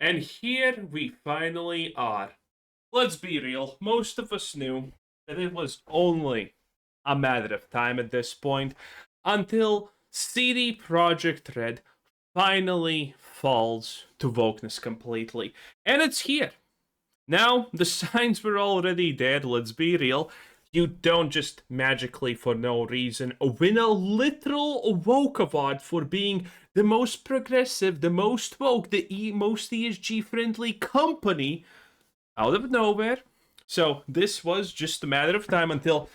And here we finally are. Let's be real, most of us knew that it was only a matter of time at this point until CD Projekt Red finally falls to wokeness completely. And it's here. Now, the signs were already dead, let's be real. You don't just magically, for no reason, win a literal woke award for being the most progressive, the most woke, the most ESG-friendly company out of nowhere. So this was just a matter of time until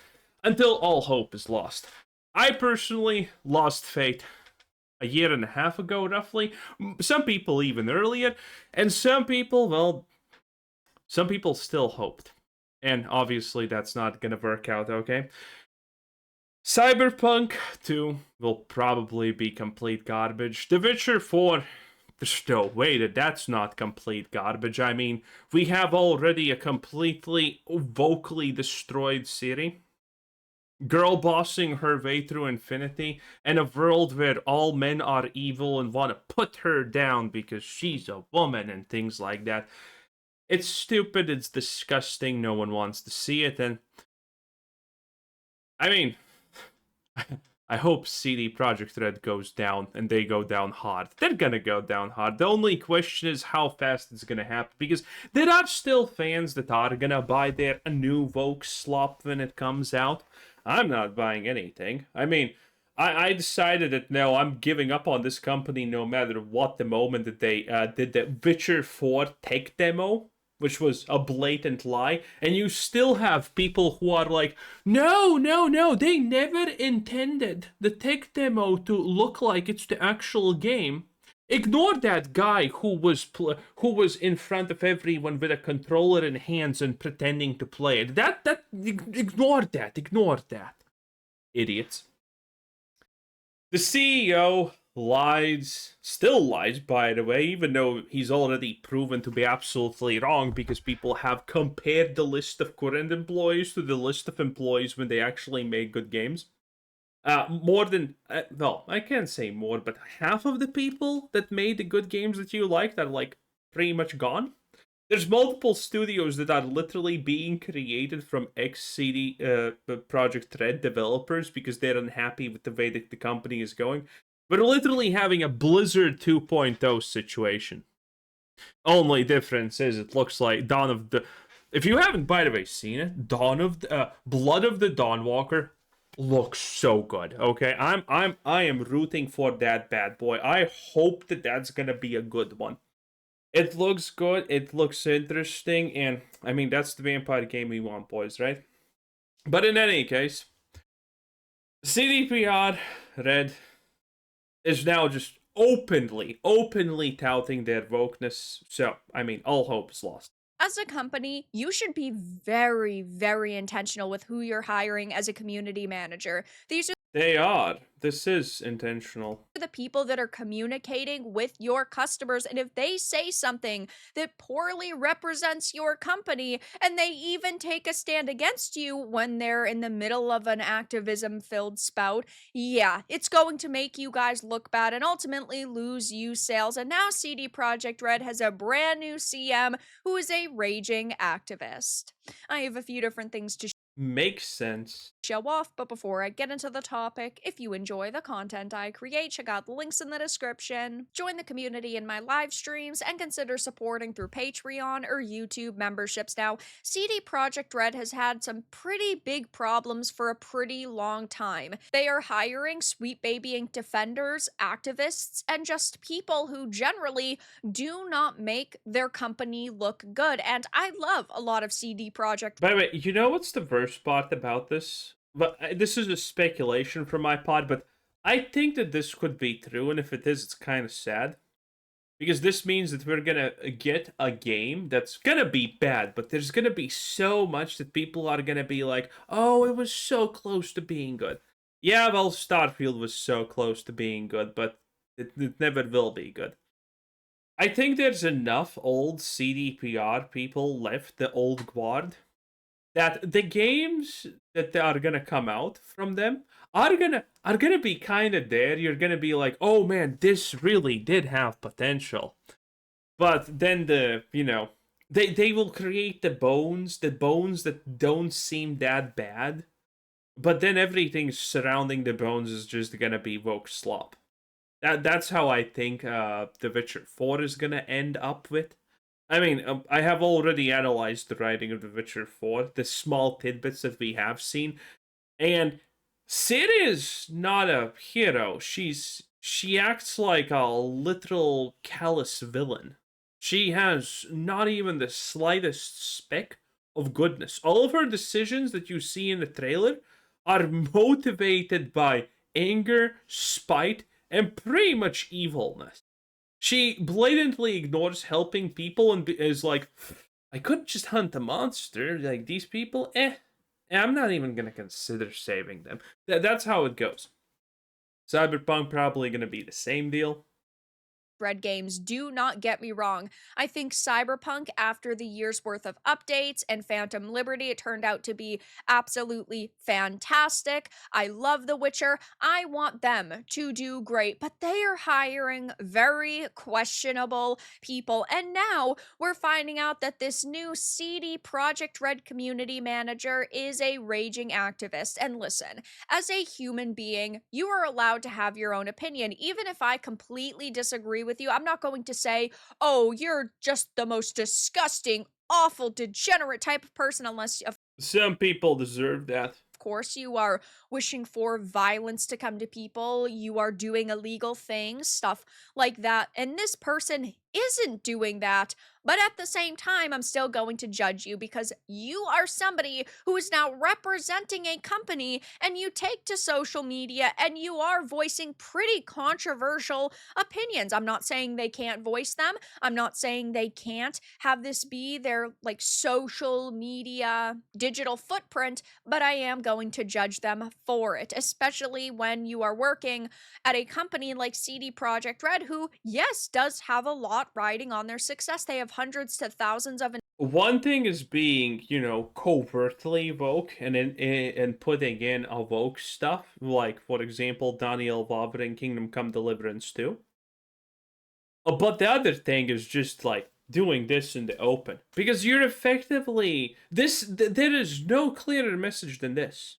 all hope is lost. I personally lost faith a year and a half ago, roughly. Some people even earlier, and some people, well, some people still hoped. And obviously that's not gonna work out, okay? Cyberpunk 2 will probably be complete garbage. The Witcher 4, there's no way that that's not complete garbage. I mean, we have already a completely vocally destroyed city. Girl bossing her way through infinity, and a world where all men are evil and want to put her down because she's a woman and things like that. It's stupid, it's disgusting, no one wants to see it, and I mean, I hope CD Projekt Red goes down, and they go down hard. They're gonna go down hard. The only question is how fast it's gonna happen, because there are still fans that are gonna buy their new Vogue slop when it comes out. I'm not buying anything. I mean, I decided that no, I'm giving up on this company no matter what the moment that they did the Witcher 4 tech demo, which was a blatant lie, and you still have people who are like, no, they never intended the tech demo to look like it's the actual game. Ignore that guy who was in front of everyone with a controller in hands and pretending to play it. Ignore that, idiots. The CEO still lies, by the way, even though he's already proven to be absolutely wrong because people have compared the list of current employees to the list of employees when they actually make good games. More than, well, I can't say more, but half of the people that made the good games that you liked are, like, pretty much gone. There's multiple studios that are literally being created from ex-CD Projekt Red developers because they're unhappy with the way that the company is going. We're literally having a Blizzard 2.0 situation. Only difference is it looks like Dawn of the... If you haven't, by the way, seen it, Blood of the Dawnwalker looks so good. Okay, I am rooting for that bad boy. I hope that that's gonna be a good one. It looks good, it looks interesting, and I mean that's the vampire game we want, boys, right? But in any case, CDPR Red is now just openly touting their wokeness. So, I mean, all hope is lost. As a company, you should be very, very intentional with who you're hiring as a community manager. These are They are. This is intentional. the people that are communicating with your customers, and if they say something that poorly represents your company and they even take a stand against you when they're in the middle of an activism filled spout, yeah, it's going to make you guys look bad and ultimately lose you sales. And now CD Projekt Red has a brand new CM who is a raging activist. I have a few different things to Makes sense. show off, but before I get into the topic, if you enjoy the content I create, check out the links in the description, join the community in my live streams, and consider supporting through Patreon or YouTube memberships. Now, CD Projekt Red has had some pretty big problems for a pretty long time. They are hiring sweet babying defenders, activists, and just people who generally do not make their company look good, and I love a lot of CD Projekt. By the way, you know what's the worst part about this? But this is a speculation from my pod, but I think that this could be true, and if it is, it's kind of sad. Because this means that we're gonna get a game that's gonna be bad, but there's gonna be so much that people are gonna be like, oh, it was so close to being good. Yeah, well, Starfield was so close to being good, but it never will be good. I think there's enough old CDPR people left, the old guard, that the games that are gonna come out from them are gonna be kind of there. You're gonna be like, oh man, this really did have potential. But then they will create the bones that don't seem that bad, but then everything surrounding the bones is just gonna be woke slop. That's how I think The Witcher 4 is gonna end up with. I mean, I have already analyzed the writing of The Witcher 4, the small tidbits that we have seen, and Ciri is not a hero. She acts like a literal callous villain. She has not even the slightest speck of goodness. All of her decisions that you see in the trailer are motivated by anger, spite, and pretty much evilness. She blatantly ignores helping people and is like, I could just hunt a monster. Like, these people, I'm not even gonna consider saving them. That's how it goes. Cyberpunk probably gonna be the same deal. Red games, do not get me wrong. I think Cyberpunk, after the year's worth of updates and Phantom Liberty, it turned out to be absolutely fantastic. I love The Witcher. I want them to do great, but they are hiring very questionable people. And now we're finding out that this new CD Projekt Red community manager is a raging activist. And listen, as a human being, you are allowed to have your own opinion. Even if I completely disagree with you, I'm not going to say, oh, you're just the most disgusting, awful, degenerate type of person, unless, of Some people deserve that. course, you are wishing for violence to come to people, you are doing illegal things, stuff like that. And this person isn't doing that. But at the same time, I'm still going to judge you because you are somebody who is now representing a company and you take to social media and you are voicing pretty controversial opinions. I'm not saying they can't voice them. I'm not saying they can't have this be their like social media digital footprint, but I am going to judge them for it, especially when you are working at a company like CD Projekt Red, who, yes, does have a lot riding on their success. They have hundreds to thousands of. One thing is being, covertly woke and putting in a woke stuff, like for example, Daniel Wavre in Kingdom Come Deliverance 2. But the other thing is just like doing this in the open, because you're effectively there is no clearer message than this.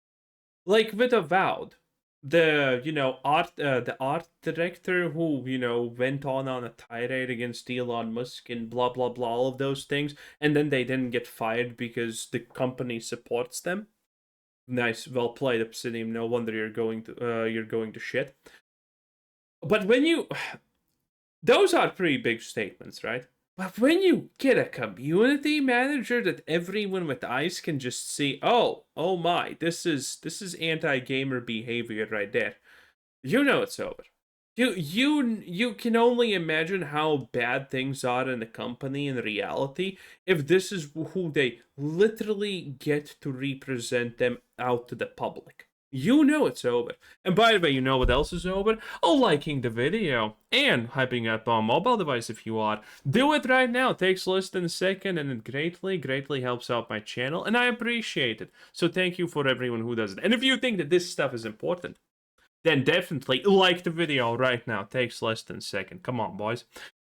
Like with Avowed, the art director who went on a tirade against Elon Musk and blah blah blah, all of those things, and then they didn't get fired because the company supports them. Nice, well played, Obsidian. No wonder you're going to shit. But when you those are pretty big statements, right? But when you get a community manager that everyone with eyes can just see, oh my, this is anti-gamer behavior right there. You know it's over. You can only imagine how bad things are in the company in reality if this is who they literally get to represent them out to the public. You know it's over. And by the way, you know what else is over? Oh, liking the video and hyping up on mobile device if you are. Do it right now. It takes less than a second and it greatly helps out my channel and I appreciate it. So thank you for everyone who does it. And if you think that this stuff is important, then definitely like the video right now. It takes less than a second. Come on, boys.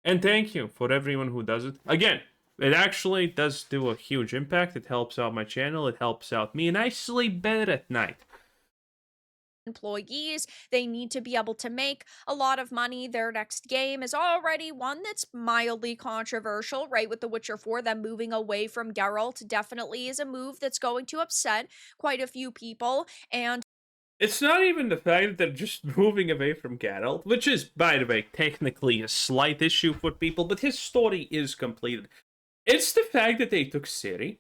And thank you for everyone who does it. Again, it actually does do a huge impact. It helps out my channel. It helps out me. And I sleep better at night. Employees, they need to be able to make a lot of money. Their next game is already one that's mildly controversial, right? With The Witcher 4, them moving away from Geralt definitely is a move that's going to upset quite a few people. And it's not even the fact that they're just moving away from Geralt, which is, by the way, technically a slight issue for people, but his story is completed. It's the fact that they took Ciri,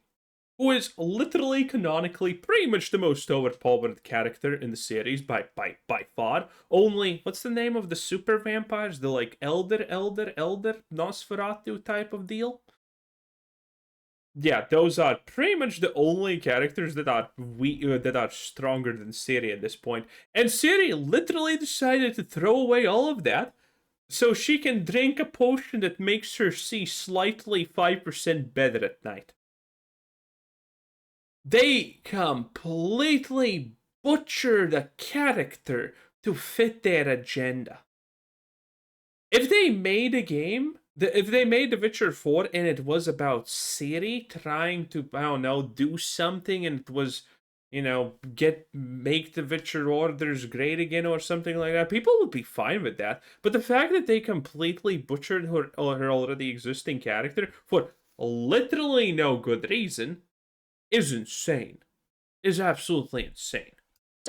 who is literally canonically pretty much the most overpowered character in the series by far. Only, what's the name of the super vampires? The like elder Nosferatu type of deal? Yeah, those are pretty much the only characters that are that are stronger than Ciri at this point. And Ciri literally decided to throw away all of that so she can drink a potion that makes her see slightly 5% better at night. They completely butchered a character to fit their agenda. If they made a game If they made The Witcher 4 and it was about Ciri trying to, I don't know, do something, and it was, make the Witcher orders great again or something like that, people would be fine with that. But the fact that they completely butchered her already existing character for literally no good reason is insane. Is absolutely insane.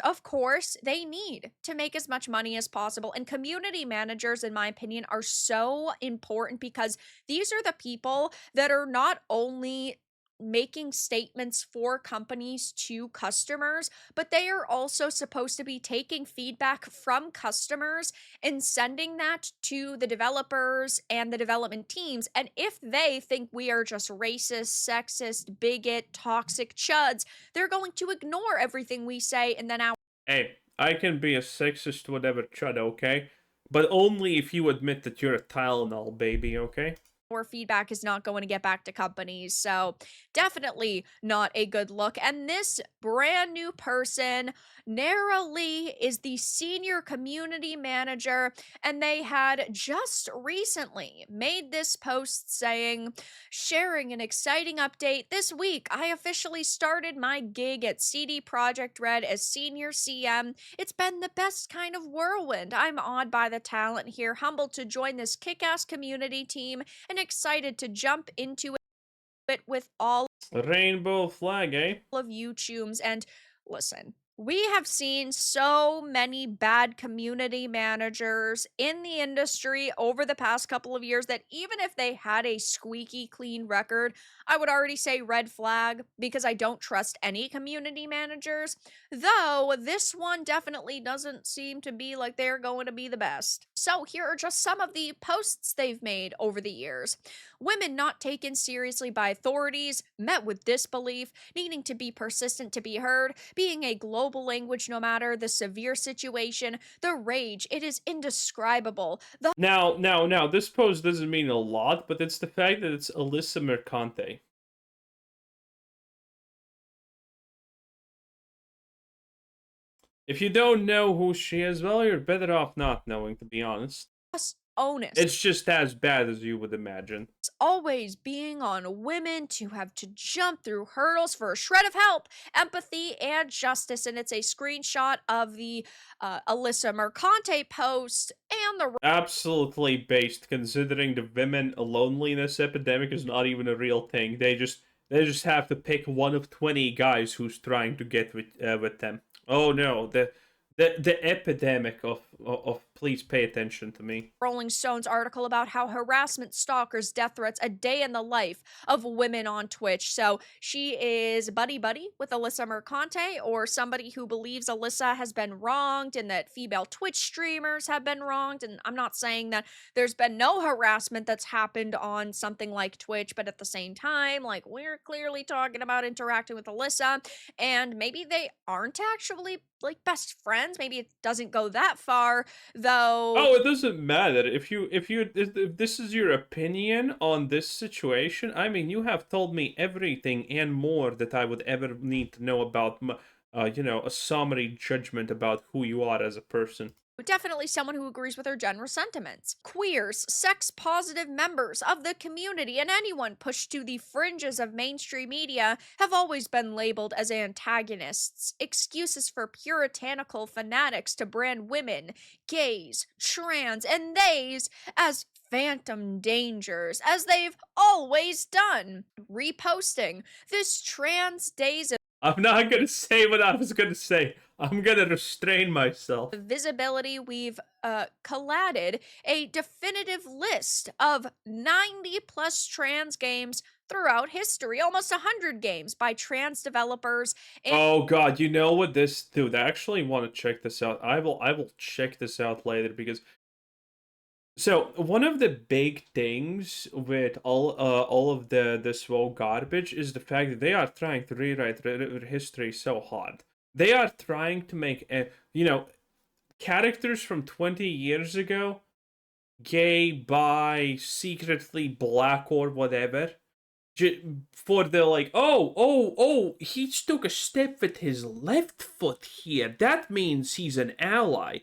Of course, they need to make as much money as possible. And community managers, in my opinion, are so important because these are the people that are not only making statements for companies to customers, but they are also supposed to be taking feedback from customers and sending that to the developers and the development teams. And if they think we are just racist, sexist, bigot, toxic chuds, they're going to ignore everything we say and then Hey, I can be a sexist whatever chud, okay? But only if you admit that you're a Tylenol baby, okay? or feedback is not going to get back to companies. So, definitely not a good look. And this brand new person, narrowly, is the senior community manager. And they had just recently made this post saying, sharing an exciting update. This week, I officially started my gig at CD Projekt Red as senior CM. It's been the best kind of whirlwind. I'm awed by the talent here, humbled to join this kick ass community team, and excited to jump into it with all Rainbow flag, eh? of you chooms. And listen, we have seen so many bad community managers in the industry over the past couple of years that even if they had a squeaky clean record, I would already say red flag because I don't trust any community managers. Though this one definitely doesn't seem to be like they're going to be the best. So here are just some of the posts they've made over the years. Women not taken seriously by authorities, met with disbelief, needing to be persistent to be heard, being a global language no matter the severe situation, the rage, it is indescribable. The Now, this post doesn't mean a lot, but it's the fact that it's Alyssa Mercante. If you don't know who she is, well, you're better off not knowing, to be honest. onus It's just as bad as you would imagine. always being on women to have to jump through hurdles for a shred of help, empathy, and justice. And it's a screenshot of the Alyssa Mercante post and the Absolutely based, considering the women loneliness epidemic is not even a real thing. They just have to pick one of 20 guys who's trying to get with them. Oh no, the epidemic of please pay attention to me. Rolling Stone's article about how harassment, stalkers, death threats, a day in the life of women on Twitch. So she is buddy with Alyssa Mercante, or somebody who believes Alyssa has been wronged and that female Twitch streamers have been wronged. And I'm not saying that there's been no harassment that's happened on something like Twitch, but at the same time, like, we're clearly talking about interacting with Alyssa, and maybe they aren't actually like best friends. Maybe it doesn't go that far, though. Oh, it doesn't matter if this is your opinion on this situation. I mean, you have told me everything and more that I would ever need to know about, a summary judgment about who you are as a person. Definitely someone who agrees with her general sentiments. Queers, sex positive members of the community, and anyone pushed to the fringes of mainstream media have always been labeled as antagonists. Excuses for puritanical fanatics to brand women, gays, trans, and theys as phantom dangers, as they've always done. Reposting this trans days I'm not gonna say what I was gonna say. I'm gonna restrain myself. visibility, we've collided a definitive list of 90 plus trans games throughout history, almost 100 games by trans developers. And Oh god, you know what this dude, I actually want to check this out. I will check this out later because so one of the big things with all of this whole garbage is the fact that they are trying to rewrite history so hard. They are trying to make characters from 20 years ago, gay, bi, secretly black or whatever, for the like, oh, he took a step with his left foot here. That means he's an ally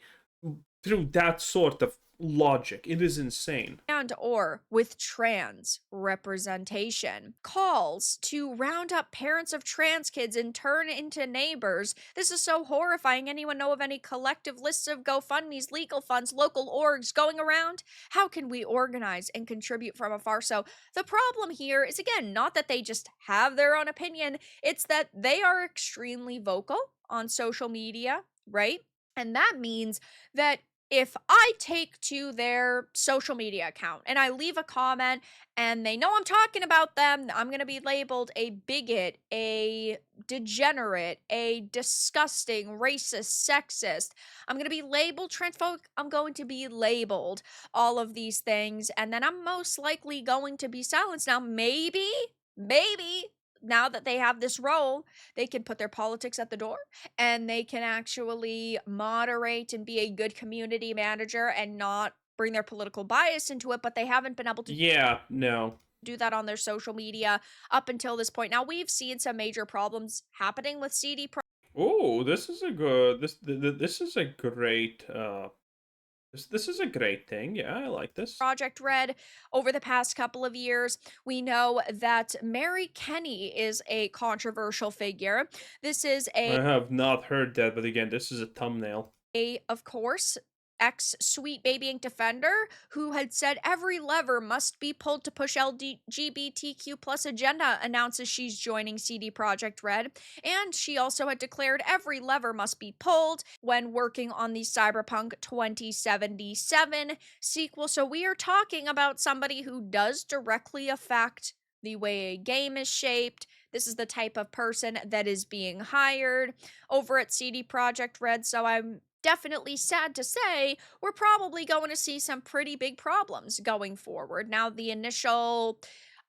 through that sort of logic. It is insane. And or with trans representation. Calls to round up parents of trans kids and turn into neighbors. This is so horrifying. Anyone know of any collective lists of GoFundMe's, legal funds, local orgs going around? How can we organize and contribute from afar? So the problem here is, again, not that they just have their own opinion, it's that they are extremely vocal on social media, right? And that means that if I take to their social media account and I leave a comment and they know I'm talking about them, I'm going to be labeled a bigot, a degenerate, a disgusting, racist, sexist. I'm going to be labeled transphobic. I'm going to be labeled all of these things. And then I'm most likely going to be silenced. Now, maybe, now that they have this role, they can put their politics at the door and they can actually moderate and be a good community manager and not bring their political bias into it, but they haven't been able to Yeah, no. do that on their social media up until this point. Now, we've seen some major problems happening with CD Oh, this is a good. This is a great. This is a great thing. Yeah, I like this. Projekt Red over the past couple of years. We know that Mary Kenny is a controversial figure. This is I have not heard that, but again, this is a thumbnail. of course, ex Sweet Baby Ink Defender, who had said every lever must be pulled to push LGBTQ plus agenda, announces she's joining CD Projekt Red. And she also had declared every lever must be pulled when working on the Cyberpunk 2077 sequel. So we are talking about somebody who does directly affect the way a game is shaped. This is the type of person that is being hired over at CD Projekt Red. So I'm definitely sad to say we're probably going to see some pretty big problems going forward. Now, the initial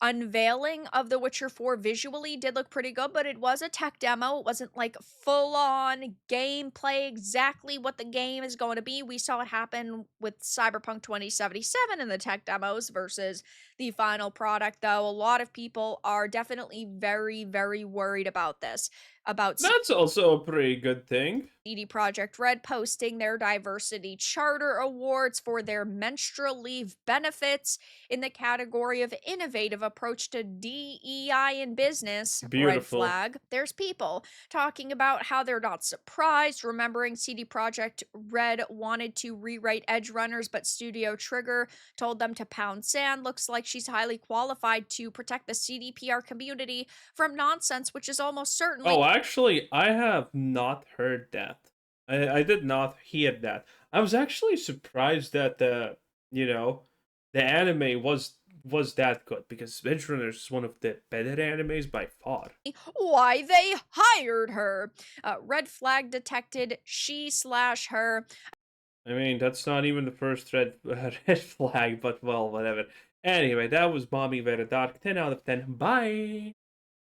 unveiling of The Witcher 4 visually did look pretty good, but it was a tech demo. It wasn't like full on gameplay, exactly what the game is going to be. We saw it happen with Cyberpunk 2077 in the tech demos versus the final product, though. A lot of people are definitely very, very worried about this. That's also a pretty good thing. CD Projekt Red posting their diversity charter awards for their menstrual leave benefits in the category of innovative approach to DEI in business. Red Beautiful. flag. There's people talking about how they're not surprised, remembering CD Projekt Red wanted to rewrite Edge Runners, but Studio Trigger told them to pound sand. Looks like she's highly qualified to protect the CDPR community from nonsense, which is almost certainly. Oh, actually, I have not heard that. I did not hear that. I was actually surprised that the anime was that good, because Edge Runners is one of the better animes by far. Why they hired her. Red flag detected, she/her. I mean, that's not even the first red flag, but well, whatever. Anyway, that was Mommy Very Dark. 10 out of 10. Bye.